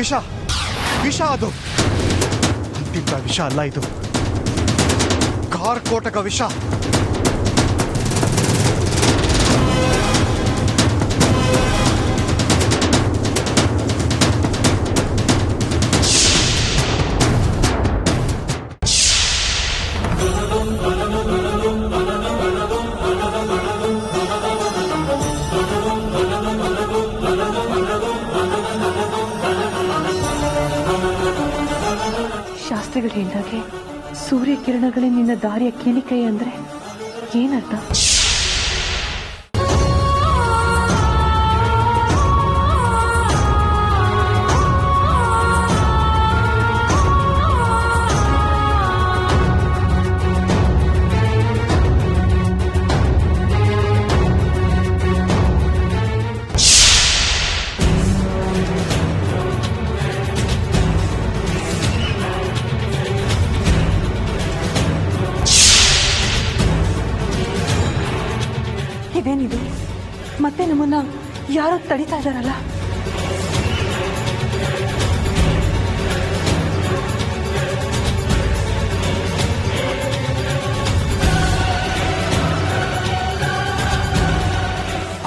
ವಿಷ ವಿಷ, ಅದು ಅಂತಿದ್ದ ವಿಷ ಅಲ್ಲ, ಇದು ಕಾರ್ಕೋಟಕ ವಿಷ. ಶಾಸ್ತ್ರಿಗಳು ಹೇಳಿದಾಗೆ ಸೂರ್ಯ ಕಿರಣಗಳೇ ನಿನ್ನ ದಾರಿಯ ಕೀಲಿಕೈ ಅಂದ್ರೆ ಏನರ್ಥ? ಇದೇನಿದು? ಮತ್ತೆ ನಮ್ಮನ್ನ ಯಾರೋ ತಡಿತಾ ಇದ್ದಾರಲ್ಲ?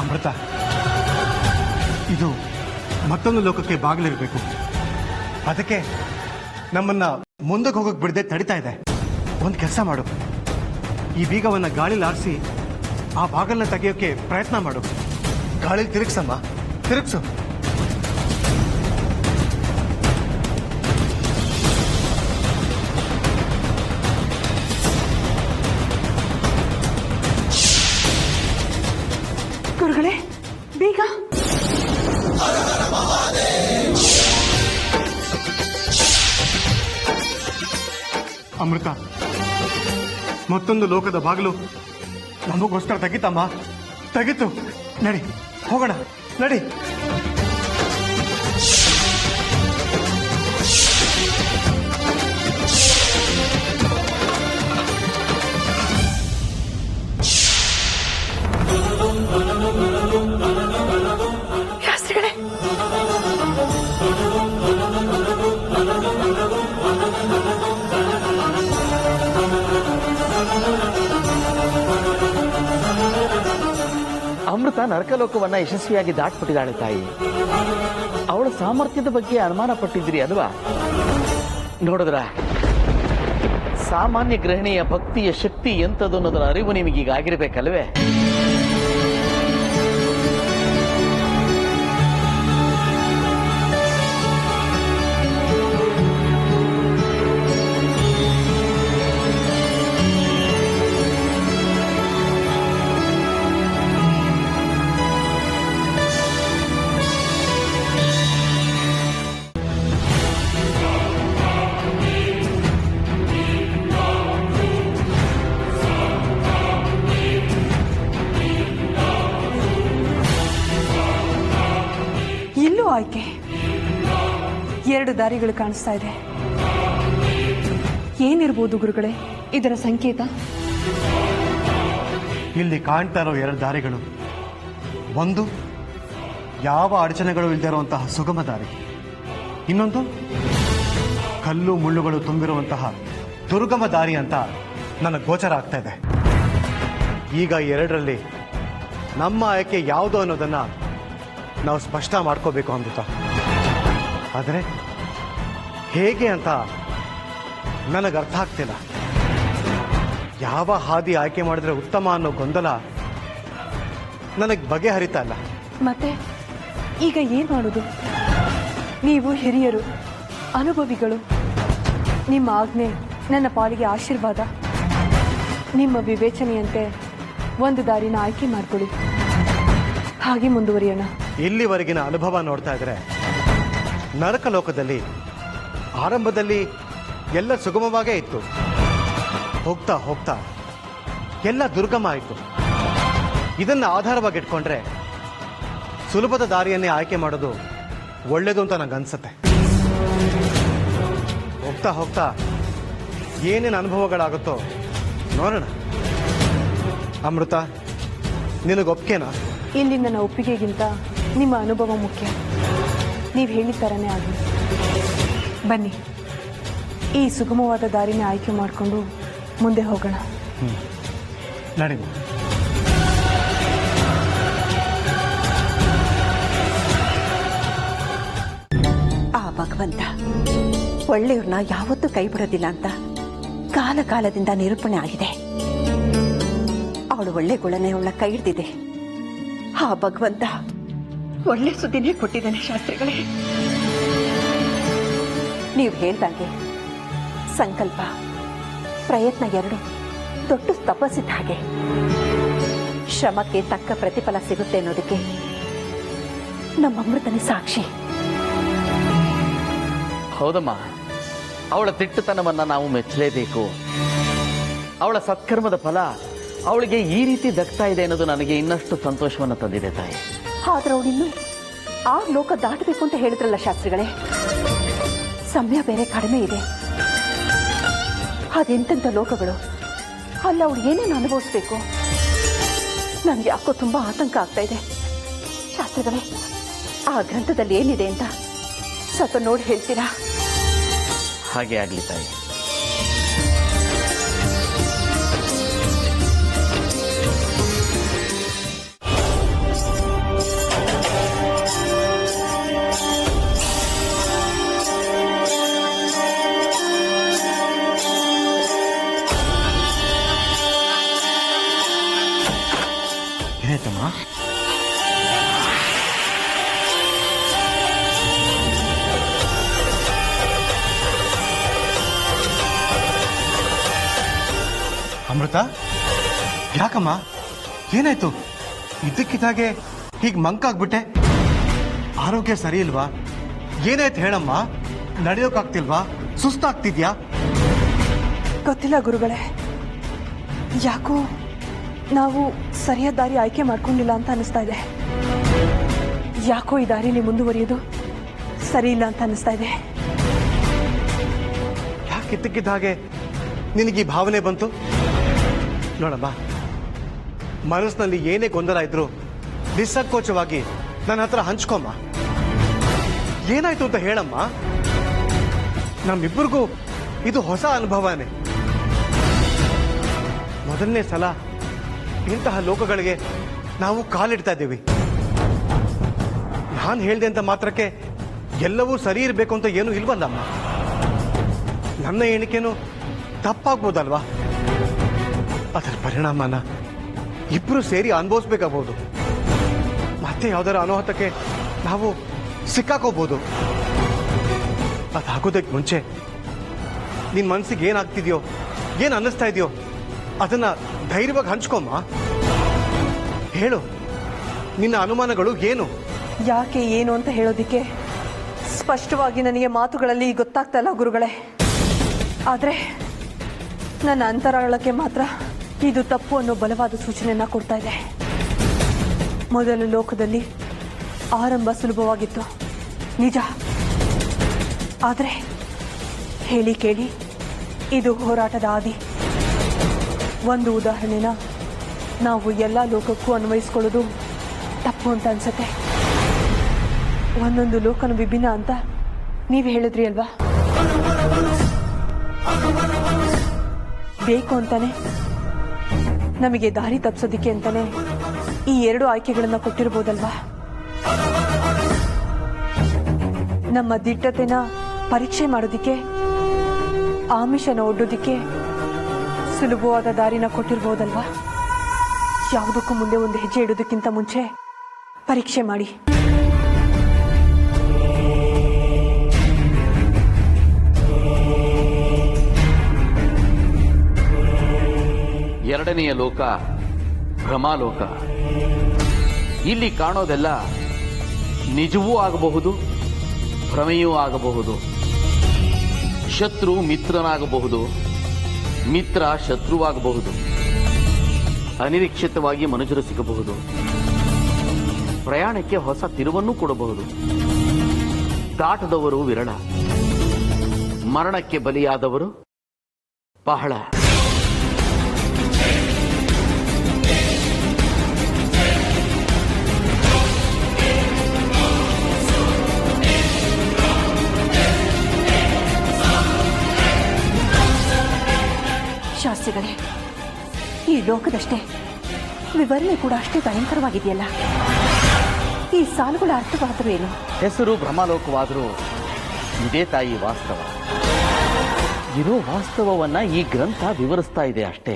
ಅಮೃತ, ಇದು ಮತ್ತೊಂದು ಲೋಕಕ್ಕೆ ಬಾಗಿಲಿರಬೇಕು. ಅದಕ್ಕೆ ನಮ್ಮನ್ನ ಮುಂದಕ್ಕೆ ಹೋಗಕ್ಕೆ ಬಿಡದೆ ತಡಿತಾ ಇದೆ. ಒಂದು ಕೆಲಸ ಮಾಡು, ಈ ಬೀಗವನ್ನ ಗಾಳಿಲಿ ಆರಿಸಿ ಆ ಬಾಗಲ್ನ ತೆಗೆಯೋಕೆ ಪ್ರಯತ್ನ ಮಾಡು. ಗಾಳಿಲಿ ತಿರುಗ್ಸಮ್ಮ, ತಿರುಗ್ಸು. ಗುರುಗಳೇ, ಬೀಗ ಅಮೃತ, ಮತ್ತೊಂದು ಲೋಕದ ಬಾಗಿಲು ನಮಗೋಸ್ಕರ ತೆಗಿತಮ್ಮ, ತೆಗಿತು. ನಡಿ ಹೋಗೋಣ, ನಡಿ. ಶಾಸ್ತ್ರಿಗಳೇ, ಅಮೃತ ನರಕಲೋಕವನ್ನ ಯಶಸ್ವಿಯಾಗಿ ದಾಟ್ಬಿಟ್ಟಿದ್ದಾಳೆ ತಾಯಿ. ಅವಳ ಸಾಮರ್ಥ್ಯದ ಬಗ್ಗೆ ಅನುಮಾನ ಪಟ್ಟಿದ್ರಿ ಅಲ್ವಾ? ನೋಡಿದ್ರ, ಸಾಮಾನ್ಯ ಗೃಹಿಣಿಯ ಭಕ್ತಿಯ ಶಕ್ತಿ ಎಂಥದ್ದು ಅನ್ನೋದರ ಅರಿವು ನಿಮಗೀಗ ಆಗಿರ್ಬೇಕಲ್ವೇ? ಆಯ್ಕೆ. 2 ದಾರಿಗಳು ಕಾಣಿಸ್ತಾ ಇದೆ. ಏನಿರ್ಬೋದು ಗುರುಗಳೇ ಇದರ ಸಂಕೇತ? ಇಲ್ಲಿ ಕಾಣ್ತಾ ಇರೋ 2 ದಾರಿಗಳು, ಒಂದು ಯಾವ ಅಡಚಣೆಗಳು ಇಲ್ಲದೆ ಇರುವಂತಹ ಸುಗಮ ದಾರಿ, ಇನ್ನೊಂದು ಕಲ್ಲು ಮುಳ್ಳುಗಳು ತುಂಬಿರುವಂತಹ ದುರ್ಗಮ ದಾರಿ ಅಂತ ನನಗೆ ಗೋಚರ ಆಗ್ತಾ ಇದೆ. ಈಗ 2ರಲ್ಲಿ ನಮ್ಮ ಆಯ್ಕೆ ಯಾವುದು ಅನ್ನೋದನ್ನ ನಾವು ಸ್ಪಷ್ಟ ಮಾಡ್ಕೋಬೇಕು ಅಮೃತ. ಆದರೆ ಹೇಗೆ ಅಂತ ನನಗೆ ಅರ್ಥ ಆಗ್ತಿಲ್ಲ. ಯಾವ ಹಾದಿ ಆಯ್ಕೆ ಮಾಡಿದ್ರೆ ಉತ್ತಮ ಅನ್ನೋ ಗೊಂದಲ ನನಗೆ ಬಗೆಹರಿತಾ ಇಲ್ಲ. ಮತ್ತೆ ಈಗ ಏನ್ ಮಾಡೋದು? ನೀವು ಹಿರಿಯರು, ಅನುಭವಿಗಳು. ನಿಮ್ಮ ಆಜ್ಞೆ ನನ್ನ ಪಾಲಿಗೆ ಆಶೀರ್ವಾದ. ನಿಮ್ಮ ವಿವೇಚನೆಯಂತೆ ಒಂದು ದಾರಿನ ಆಯ್ಕೆ ಮಾಡ್ಕೊಳ್ಳಿ, ಹಾಗೆ ಮುಂದುವರಿಯೋಣ. ಇಲ್ಲಿವರೆಗಿನ ಅನುಭವ ನೋಡ್ತಾ ಇದ್ರೆ ನರಕ ಲೋಕದಲ್ಲಿ ಆರಂಭದಲ್ಲಿ ಎಲ್ಲ ಸುಗಮವಾಗೇ ಇತ್ತು. ಹೋಗ್ತಾ ಹೋಗ್ತಾ ಎಲ್ಲ ದುರ್ಗಮ ಆಯಿತು. ಇದನ್ನ ಆಧಾರವಾಗಿಟ್ಕೊಂಡ್ರೆ ಸುಲಭದ ದಾರಿಯನ್ನೇ ಆಯ್ಕೆ ಮಾಡೋದು ಒಳ್ಳೇದು ಅಂತ ನಂಗೆ ಅನ್ಸುತ್ತೆ. ಹೋಗ್ತಾ ಹೋಗ್ತಾ ಏನೇನು ಅನುಭವಗಳಾಗುತ್ತೋ ನೋಡೋಣ. ಅಮೃತ, ನಿನಗೊಪ್ಪಿಗೆನಾ? ಇಲ್ಲಿ ನನ್ನ ಒಪ್ಪಿಗೆಗಿಂತ ನಿಮ್ಮ ಅನುಭವ ಮುಖ್ಯ. ನೀವು ಹೇಳಿದ ಥರನೇ ಆಗಲಿ. ಬನ್ನಿ, ಈ ಸುಗಮವಾದ ದಾರಿನ ಆಯ್ಕೆ ಮಾಡಿಕೊಂಡು ಮುಂದೆ ಹೋಗೋಣ. ನಡಿ. ಆ ಭಗವಂತ ಒಳ್ಳೆಯವ್ರನ್ನ ಯಾವತ್ತೂ ಕೈ ಬಿಡೋದಿಲ್ಲ ಅಂತ ಕಾಲ ಕಾಲದಿಂದ ನಿರೂಪಣೆ ಆಗಿದೆ. ಅವಳು ಒಳ್ಳೆ ಗುಣನೇ ಅವಳ ಕೈ ಹಿಡ್ದಿದೆ. ಆ ಭಗವಂತ ಒಳ್ಳೆ ಸುದ್ದಿನೇ ಕೊಟ್ಟಿದ್ದಾನೆ ಶಾಸ್ತ್ರಿಗಳೇ. ನೀವು ಹೇಳ್ದಂಗೆ ಸಂಕಲ್ಪ ಪ್ರಯತ್ನ ಎರಡು ದೊಡ್ಡ ತಪಸ್ಸಿದ್ದ ಹಾಗೆ. ಶ್ರಮಕ್ಕೆ ತಕ್ಕ ಪ್ರತಿಫಲ ಸಿಗುತ್ತೆ ಅನ್ನೋದಕ್ಕೆ ನಮ್ಮ ಅಮೃತನೇ ಸಾಕ್ಷಿ. ಹೌದಮ್ಮ, ಅವಳ ತಿಟ್ಟುತನವನ್ನ ನಾವು ಮೆಚ್ಚಲೇಬೇಕು. ಅವಳ ಸತ್ಕರ್ಮದ ಫಲ ಅವಳಿಗೆ ಈ ರೀತಿ ದಕ್ತಾ ಇದೆ ಅನ್ನೋದು ನನಗೆ ಇನ್ನಷ್ಟು ಸಂತೋಷವನ್ನು ತಂದಿದೆ ತಾಯಿ. ಆದ್ರೆ ಅವಳಿನ್ನು ಆ ಲೋಕ ದಾಟಬೇಕು ಅಂತ ಹೇಳಿದ್ರಲ್ಲ ಶಾಸ್ತ್ರಿಗಳೇ. ಸಮಯ ಬೇರೆ ಕಡಿಮೆ ಇದೆ. ಅದೆಂತೆಂಥ ಲೋಕಗಳು, ಅಲ್ಲ ಅವಳು ಏನೇನು ಅನುಭವಿಸ್ಬೇಕು. ನನಗೆ ಯಾಕೋ ತುಂಬಾ ಆತಂಕ ಆಗ್ತಾ ಇದೆ ಶಾಸ್ತ್ರಿಗಳೇ. ಆ ಗ್ರಂಥದಲ್ಲಿ ಏನಿದೆ ಅಂತ ಸ್ವಲ್ಪ ನೋಡಿ ಹೇಳ್ತೀರಾ? ಹಾಗೆ ಆಗ್ಲಿ ತಾಯಿ. ಏನಾಯ್ತಮ್ಮ? ಅಮೃತ, ಯಾಕಮ್ಮ? ಏನಾಯ್ತು? ಇದ್ದಕ್ಕಿದ್ದಾಗೆ ಹೀಗೆ ಮಂಕಾಗ್ಬಿಟ್ಟೆ. ಆರೋಗ್ಯ ಸರಿ ಇಲ್ವಾ? ಏನಾಯ್ತು ಹೇಳಮ್ಮ. ನಡೆಯೋಕ್ಕಾಗ್ತಿಲ್ವಾ? ಸುಸ್ತಾಗ್ತಿದ್ಯಾ? ಗೊತ್ತಿಲ್ಲ ಗುರುಗಳೇ, ಯಾಕೋ ನಾವು ಸರಿಯಾದ ದಾರಿ ಆಯ್ಕೆ ಮಾಡ್ಕೊಂಡಿಲ್ಲ ಅಂತ ಅನಿಸ್ತಾ ಇದೆ. ಯಾಕೋ ಈ ದಾರಿಲಿ ಮುಂದುವರಿಯೋದು ಸರಿ ಇಲ್ಲ ಅಂತ ಅನಿಸ್ತಾ ಇದೆ. ಯಾಕೆ ಇದ್ದಕ್ಕಿದ್ದ ಹಾಗೆ ನಿನಗೆ ಈ ಭಾವನೆ ಬಂತು? ನೋಡಮ್ಮ, ಮನಸ್ಸಿನಲ್ಲಿ ಏನೇ ಗೊಂದಲ ಇದ್ರು ನಿಸ್ಸಂಕೋಚವಾಗಿ ನನ್ನ ಹತ್ರ ಹಂಚ್ಕೊಮ್ಮ. ಏನಾಯ್ತು ಅಂತ ಹೇಳಮ್ಮ. ನಮ್ಮಿಬ್ಬರಿಗೂ ಇದು ಹೊಸ ಅನುಭವನೇ. ಮೊದಲನೇ ಸಲ ಇಂತಹ ಲೋಕಗಳಿಗೆ ನಾವು ಕಾಲಿಡ್ತಾ ಇದ್ದೀವಿ. ನಾನು ಹೇಳ್ದೆ ಅಂತ ಮಾತ್ರಕ್ಕೆ ಎಲ್ಲವೂ ಸರಿ ಇರಬೇಕು ಅಂತ ಏನೂ ಇಲ್ವಲ್ಲಮ್ಮ. ನನ್ನ ಎಣಿಕೆನೂ ತಪ್ಪಾಗ್ಬೋದಲ್ವಾ? ಅದರ ಪರಿಣಾಮನ ಇಬ್ರು ಸೇರಿ ಅನುಭವಿಸ್ಬೇಕಾಗ್ಬೋದು. ಮತ್ತೆ ಯಾವ್ದಾರ ಅನಾಹುತಕ್ಕೆ ನಾವು ಸಿಕ್ಕಾಕೋಬಹುದು. ಅದಾಗೋದಕ್ಕೆ ಮುಂಚೆ ನಿನ್ ಮನಸ್ಸಿಗೆ ಏನಾಗ್ತಿದ್ಯೋ, ಏನ್ ಅನ್ನಿಸ್ತಾ ಇದೆಯೋ ಅದನ್ನ ಧೈರ್ಯವಾಗಿ ಹಂಚ್ಕೊಮ್ಮ. ಹೇಳು, ನಿನ್ನ ಅನುಮಾನಗಳು ಏನು? ಯಾಕೆ ಏನು ಅಂತ ಹೇಳೋದಿಕ್ಕೆ ಸ್ಪಷ್ಟವಾಗಿ ನನಗೆ ಮಾತುಗಳಲ್ಲಿ ಗೊತ್ತಾಗ್ತಾ ಇಲ್ಲ ಗುರುಗಳೇ. ಆದರೆ ನನ್ನ ಅಂತರಾಳಕ್ಕೆ ಮಾತ್ರ ಇದು ತಪ್ಪು ಅನ್ನೋ ಬಲವಾದ ಸೂಚನೆಯನ್ನ ಕೊಡ್ತಾ ಇದೆ. ಮೊದಲ ಲೋಕದಲ್ಲಿ ಆರಂಭ ಸುಲಭವಾಗಿತ್ತು, ನಿಜ. ಆದರೆ ಹೇಳಿ ಕೇಳಿ ಇದು ಹೋರಾಟದ ಆದಿ. ಒಂದು ಉದಾಹರಣೆನ ನಾವು ಎಲ್ಲ ಲೋಕಕ್ಕೂ ಅನ್ವಯಿಸ್ಕೊಳ್ಳೋದು ತಪ್ಪು ಅಂತ ಅನ್ಸುತ್ತೆ. ಒಂದೊಂದು ಲೋಕನ ವಿಭಿನ್ನ ಅಂತ ನೀವು ಹೇಳಿದ್ರಿ ಅಲ್ವಾ? ಬೇಕು ಅಂತಾನೆ, ನಮಗೆ ದಾರಿ ತಪ್ಪಿಸೋದಿಕ್ಕೆ ಅಂತಾನೆ ಈ ಎರಡು ಆಯ್ಕೆಗಳನ್ನ ಕೊಟ್ಟಿರ್ಬೋದಲ್ವಾ? ನಮ್ಮ ದಿಟ್ಟತೆನ ಪರೀಕ್ಷೆ ಮಾಡೋದಿಕ್ಕೆ, ಆಮಿಷನ ಒಡ್ಡೋದಿಕ್ಕೆ ಸುಲಭವಾದ ದಾರಿನ ಕೊಟ್ಟಿರ್ಬೋದಲ್ವಾ? ಯಾವುದಕ್ಕೂ ಮುಂದೆ ಒಂದು ಹೆಜ್ಜೆ ಇಡೋದಕ್ಕಿಂತ ಮುಂಚೆ ಪರೀಕ್ಷೆ ಮಾಡಿ. ಎರಡನೆಯ ಲೋಕ ಭ್ರಮಾಲೋಕ. ಇಲ್ಲಿ ಕಾಣೋದೆಲ್ಲ ನಿಜವೂ ಆಗಬಹುದು, ಭ್ರಮೆಯೂ ಆಗಬಹುದು. ಶತ್ರು ಮಿತ್ರನಾಗಬಹುದು, ಮಿತ್ರ ಶತ್ರುವಾಗಬಹುದು. ಅನಿರೀಕ್ಷಿತವಾಗಿ ಮನುಷ್ಯರು ಸಿಗಬಹುದು. ಪ್ರಯಾಣಕ್ಕೆ ಹೊಸ ತಿರುವನ್ನು ಕೊಡಬಹುದು. ದಾಟದವರು ವಿರಳ, ಮರಣಕ್ಕೆ ಬಲಿಯಾದವರು ಬಹಳ. ರಾಕ್ಷಸಿಗಳೇ, ಈ ಲೋಕದಷ್ಟೇ ವಿವರಣೆ ಕೂಡ ಅಷ್ಟೇ ಭಯಂಕರವಾಗಿದೆಯಲ್ಲ. ಈ ಸಾಲುಗಳ ಅರ್ಥವಾದರೂ ಏನು? ಹೆಸರು ಭ್ರಮಾಲೋಕವಾದರೂ ಇದೇ ತಾಯಿ ವಾಸ್ತವ. ಇರೋ ವಾಸ್ತವವನ್ನ ಈ ಗ್ರಂಥ ವಿವರಿಸ್ತಾ ಇದೆ ಅಷ್ಟೇ.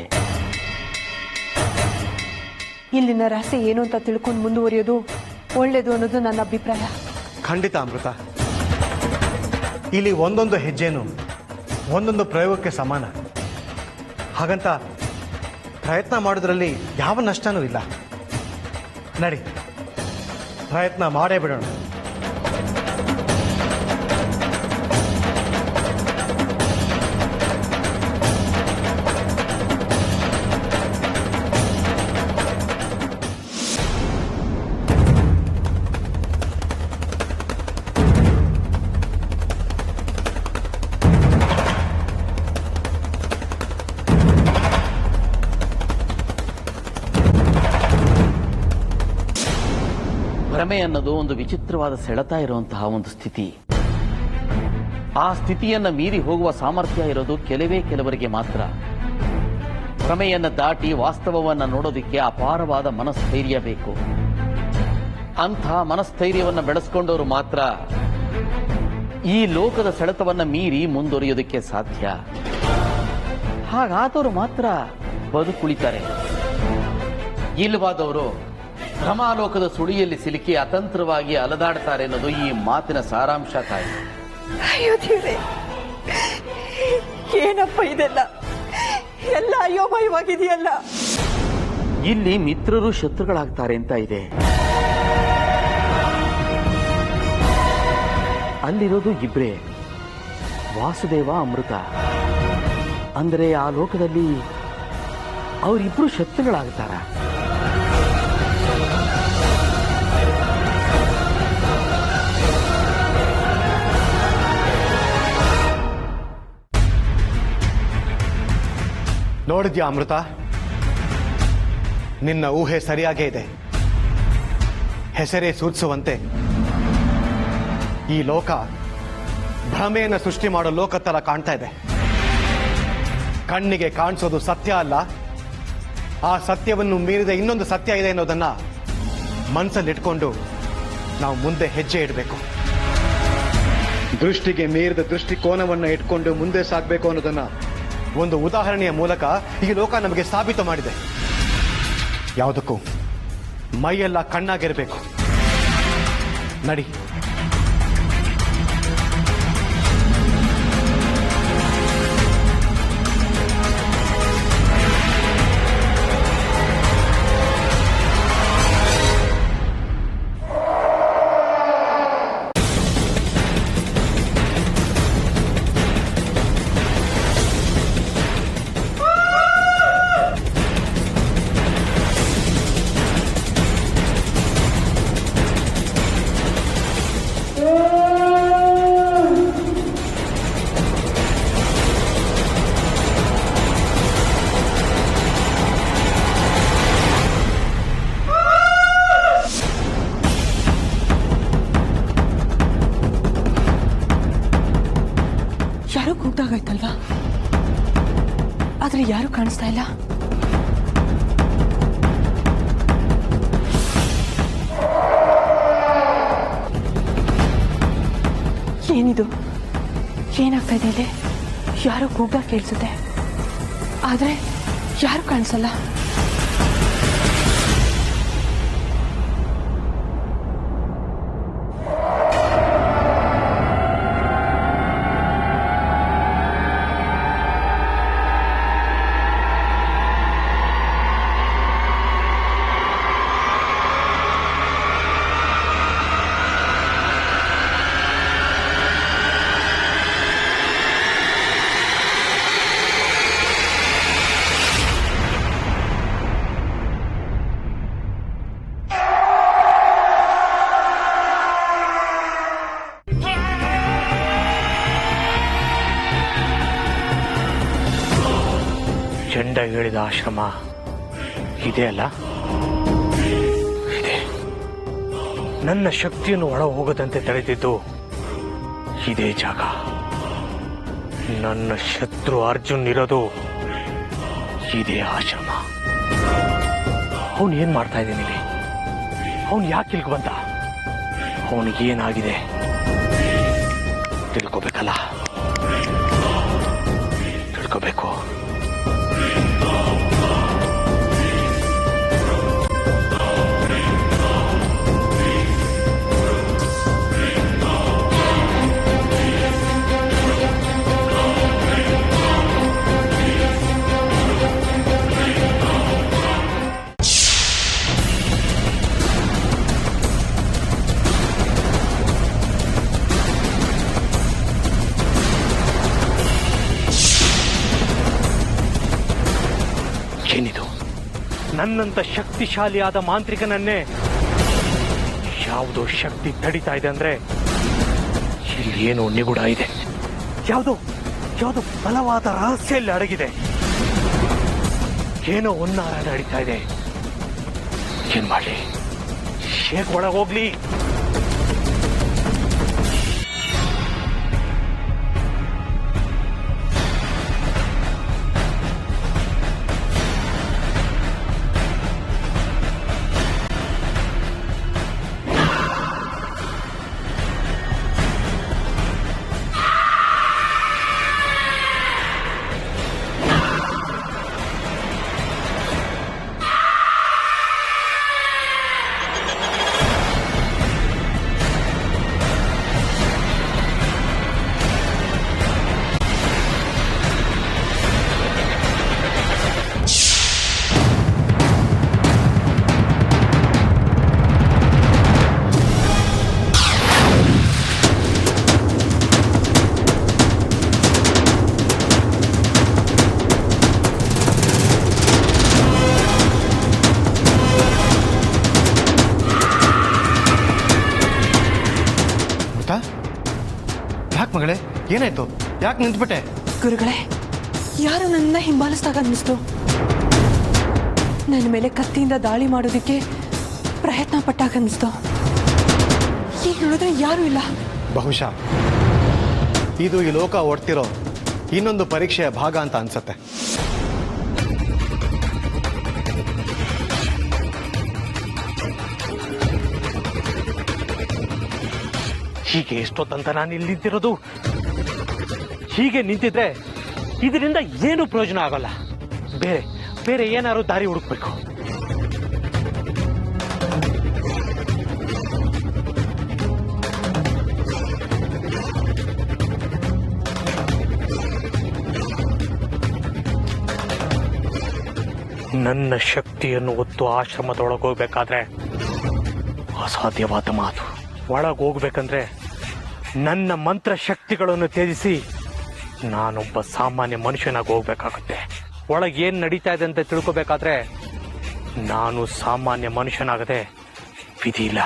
ಇಲ್ಲಿನ ರಹಸ್ಯ ಏನು ಅಂತ ತಿಳ್ಕೊಂಡು ಮುಂದುವರಿಯೋದು ಒಳ್ಳೇದು ಅನ್ನೋದು ನನ್ನ ಅಭಿಪ್ರಾಯ. ಖಂಡಿತ ಅಮೃತ. ಇಲ್ಲಿ ಒಂದೊಂದು ಹೆಜ್ಜೆನೂ ಒಂದೊಂದು ಪ್ರಯೋಗಕ್ಕೆ ಸಮಾನ. ಹಾಗಂತ ಪ್ರಯತ್ನ ಮಾಡೋದ್ರಲ್ಲಿ ಯಾವ ನಷ್ಟನೂ ಇಲ್ಲ. ನಡಿ, ಪ್ರಯತ್ನ ಮಾಡೇ ಬಿಡೋಣ. ಭ್ರಮೆ ಅನ್ನೋದು ಒಂದು ವಿಚಿತ್ರವಾದ ಸೆಳೆತ ಇರುವಂತಹ ಒಂದು ಸ್ಥಿತಿ. ಆ ಸ್ಥಿತಿಯನ್ನ ಮೀರಿ ಹೋಗುವ ಸಾಮರ್ಥ್ಯ ಇರೋದು ಕೆಲವರಿಗೆ ಮಾತ್ರ. ಭ್ರಮೆಯನ್ನ ದಾಟಿ ವಾಸ್ತವವನ್ನ ನೋಡೋದಕ್ಕೆ ಅಪಾರವಾದ ಮನಸ್ಥೈರ್ಯ ಬೇಕು. ಅಂಥ ಮನಸ್ಥೈರ್ಯವನ್ನ ಬೆಳೆಸ್ಕೊಂಡವರು ಮಾತ್ರ ಈ ಲೋಕದ ಸೆಳೆತವನ್ನ ಮೀರಿ ಮುಂದುವರಿಯೋದಕ್ಕೆ ಸಾಧ್ಯ. ಹಾಗಾದವರು ಮಾತ್ರ ಬದುಕುಳಿತಾರೆ. ಇಲ್ಲವಾದವರು ಭ್ರಮಾಲೋಕದ ಸುಳಿಯಲ್ಲಿ ಸಿಲುಕಿ ಅತಂತ್ರವಾಗಿ ಅಲದಾಡ್ತಾರೆ ಅನ್ನೋದು ಈ ಮಾತಿನ ಸಾರಾಂಶ ತಾಯಿ. ಅಯ್ಯೋ ದೇವ್ರೇ, ಏನಪ್ಪ ಇದೆಲ್ಲ? ಎಲ್ಲ ಅಯೋಮಯವಾಗಿದೆಯಲ್ಲ. ಇಲ್ಲಿ ಮಿತ್ರರು ಶತ್ರುಗಳಾಗ್ತಾರೆ ಅಂತ ಇದೆ. ಅಲ್ಲಿರೋದು ಇಬ್ರೇ, ವಾಸುದೇವ, ಅಮೃತ. ಅಂದರೆ ಆ ಲೋಕದಲ್ಲಿ ಅವರಿಬ್ರು ಶತ್ರುಗಳಾಗ್ತಾರ. ನೋಡಿದ್ಯಾ ಅಮೃತ, ನಿನ್ನ ಊಹೆ ಸರಿಯಾಗೇ ಇದೆ. ಹೆಸರೇ ಸೂಚಿಸುವಂತೆ ಈ ಲೋಕ ಭ್ರಮೆಯನ್ನು ಸೃಷ್ಟಿ ಮಾಡೋ ಲೋಕ ತರ ಕಾಣ್ತಾ ಇದೆ. ಕಣ್ಣಿಗೆ ಕಾಣಿಸೋದು ಸತ್ಯ ಅಲ್ಲ, ಆ ಸತ್ಯವನ್ನು ಮೀರಿದ ಇನ್ನೊಂದು ಸತ್ಯ ಇದೆ ಅನ್ನೋದನ್ನ ಮನಸ್ಸಲ್ಲಿಟ್ಕೊಂಡು ನಾವು ಮುಂದೆ ಹೆಜ್ಜೆ ಇಡಬೇಕು. ದೃಷ್ಟಿಗೆ ಮೀರಿದ ದೃಷ್ಟಿಕೋನವನ್ನ ಇಟ್ಕೊಂಡು ಮುಂದೆ ಸಾಗಬೇಕು ಅನ್ನೋದನ್ನ ಒಂದು ಉದಾಹರಣೆಯ ಮೂಲಕ ಈ ಲೋಕ ನಮಗೆ ಸಾಬೀತು ಮಾಡಿದೆ. ಯಾವುದಕ್ಕೂ ಮೈಯೆಲ್ಲ ಕಣ್ಣಾಗಿರಬೇಕು. ನಡಿ. ಯಾರೋ ಕೂಗ್ದಾಗಾಯ್ತಲ್ವಾ? ಆದ್ರೆ ಯಾರು ಕಾಣಿಸ್ತಾ ಇಲ್ಲ. ಏನಿದು? ಏನಾಗ್ತಾ ಇದೆ ಇಲ್ಲಿ? ಯಾರೋ ಕೂಗ್ದಾಗ ಕೇಳಿಸುತ್ತೆ, ಆದ್ರೆ ಯಾರು ಕಾಣಿಸಲ್ಲ. ಚಂಡ ಹೇಳಿದ ಆಶ್ರಮ ಇದೆ ಅಲ್ಲ, ಇದೆ. ನನ್ನ ಶಕ್ತಿಯನ್ನು ಒಳ ಹೋಗದಂತೆ ತಡೆದಿದ್ದು ಇದೇ ಜಾಗ. ನನ್ನ ಶತ್ರು ಅರ್ಜುನ್ ಇರೋದು ಇದೇ ಆಶ್ರಮ. ಅವನು ಏನ್ ಮಾಡ್ತಾ ಇದ್ದಾನೆ ಇಲ್ಲಿ? ಅವನು ಯಾಕೆ ಇಲ್ಗೆ ಬಂದ? ಅವನಿಗೇನಾಗಿದೆ ತಿಳ್ಕೋಬೇಕಲ್ಲ, ತಿಳ್ಕೋಬೇಕು. ಏನಿದು? ನನ್ನಂತ ಶಕ್ತಿಶಾಲಿಯಾದ ಮಾಂತ್ರಿಕನನ್ನೇ ಯಾವುದೋ ಶಕ್ತಿ ತಡಿತಾ ಇದೆ ಅಂದ್ರೆ ಇಲ್ಲಿ ಏನೋ ನಿಗೂಢ ಇದೆ. ಯಾವುದೋ ಬಲವಾದ ರಹಸ್ಯ ಇಲ್ಲಿ ಅಡಗಿದೆ. ಏನೋ ಒನ್ನಾರ ನಡೀತಾ ಇದೆ. ಏನ್ ಮಾಡ್ಲಿ? ಹೇಗ್ ಒಳಗೆ ಹೋಗ್ಲಿ? ಯಾಕೆ ಮಗಳೇ, ಏನಾಯ್ತು? ಯಾಕೆ ನಿಂತ್ಬಿಟ್ಟೆ? ಗುರುಗಳೇ, ಯಾರು ನನ್ನ ಹಿಂಬಾಲಿಸಿದಾಗ ಅನ್ನಿಸ್ತು. ನನ್ನ ಮೇಲೆ ಕತ್ತಿಯಿಂದ ದಾಳಿ ಮಾಡೋದಕ್ಕೆ ಪ್ರಯತ್ನ ಪಟ್ಟಾಗ ಅನ್ನಿಸ್ತು. ಈಗ ನೋಡಿದ್ರೆ ಯಾರೂ ಇಲ್ಲ. ಬಹುಶಃ ಇದು ಈ ಲೋಕ ಓಡ್ತಿರೋ ಇನ್ನೊಂದು ಪರೀಕ್ಷೆಯ ಭಾಗ ಅಂತ ಅನ್ಸತ್ತೆ. ಹೀಗೆ ಎಷ್ಟೊತ್ತಂತ ನಾನು ಇಲ್ಲಿ ನಿಂತಿರೋದು? ಹೀಗೆ ನಿಂತಿದ್ರೆ ಇದರಿಂದ ಏನು ಪ್ರಯೋಜನ ಆಗಲ್ಲ. ಬೇರೆ ಏನಾದ್ರು ದಾರಿ ಹುಡುಕ್ಬೇಕು. ನನ್ನ ಶಕ್ತಿಯನ್ನು ಹೊತ್ತು ಆಶ್ರಮದೊಳಗೋಗ್ಬೇಕಾದ್ರೆ ಅಸಾಧ್ಯವಾದ ಮಾತು. ಒಳಗೋಗ್ಬೇಕಂದ್ರೆ ನನ್ನ ಮಂತ್ರ ಶಕ್ತಿಗಳನ್ನು ತ್ಯಜಿಸಿ ನಾನೊಬ್ಬ ಸಾಮಾನ್ಯ ಮನುಷ್ಯನಾಗಿ ಹೋಗ್ಬೇಕಾಗುತ್ತೆ. ಒಳಗೆ ಏನ್ ನಡೀತಾ ಇದೆ ಅಂತ ತಿಳ್ಕೋಬೇಕಾದ್ರೆ ನಾನು ಸಾಮಾನ್ಯ ಮನುಷ್ಯನಾಗದೆ ವಿಧಿ ಇಲ್ಲ.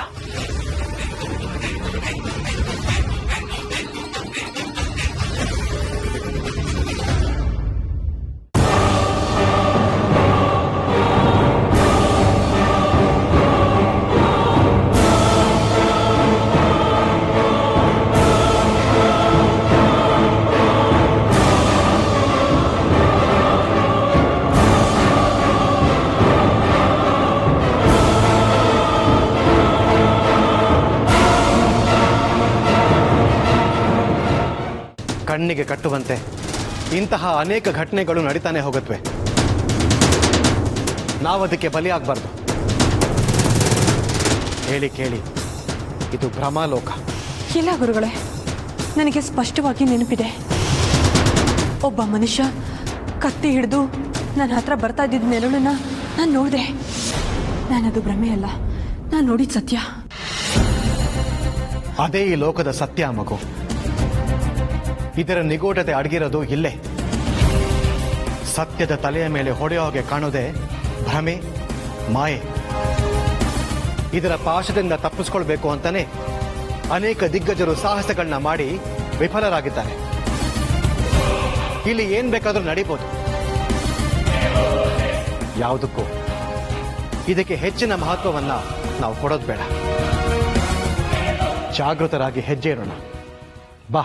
ಕಣ್ಣಿಗೆ ಕಟ್ಟುವಂತೆ ಇಂತಹ ಅನೇಕ ಘಟನೆಗಳು ನಡೀತಾನೆ ಹೋಗುತ್ತವೆ. ನಾವದಕ್ಕೆ ಬಲಿಯಾಗಬಾರ್ದು. ಹೇಳಿ ಕೇಳಿ, ಇದು ಭ್ರಮಾಲೋಕ. ಇಲ್ಲ ಗುರುಗಳೇ, ನನಗೆ ಸ್ಪಷ್ಟವಾಗಿ ನೆನಪಿದೆ. ಒಬ್ಬ ಮನುಷ್ಯ ಕತ್ತಿ ಹಿಡಿದು ನನ್ನ ಹತ್ರ ಬರ್ತಾ ಇದ್ದಿದ್ದ ನೆರಳನ್ನ ನಾನು ನೋಡಿದೆ. ನಾನದು ಭ್ರಮೆ ಅಲ್ಲ, ನಾನು ನೋಡಿದ ಸತ್ಯ. ಅದೇ ಈ ಲೋಕದ ಸತ್ಯ ಮಗು. ಇದರ ನಿಗೂಢತೆ ಅಡಗಿರೋದು ಇಲ್ಲೇ. ಸತ್ಯದ ತಲೆಯ ಮೇಲೆ ಹೊಡೆಯೋ ಹಾಗೆ ಕಾಣೋದೇ ಭ್ರಮೆ, ಮಾಯೆ. ಇದರ ಪಾಶದಿಂದ ತಪ್ಪಿಸ್ಕೊಳ್ಬೇಕು ಅಂತಾನೆ ಅನೇಕ ದಿಗ್ಗಜರು ಸಾಹಸಗಳನ್ನ ಮಾಡಿ ವಿಫಲರಾಗಿದ್ದಾರೆ. ಇಲ್ಲಿ ಏನ್ ಬೇಕಾದ್ರೂ ನಡೀಬಹುದು. ಯಾವುದಕ್ಕೂ ಇದಕ್ಕೆ ಹೆಚ್ಚಿನ ಮಹತ್ವವನ್ನ ನಾವು ಕೊಡೋದು ಬೇಡ. ಜಾಗೃತರಾಗಿ ಹೆಜ್ಜೆ ಇರೋಣ. ಬಾ.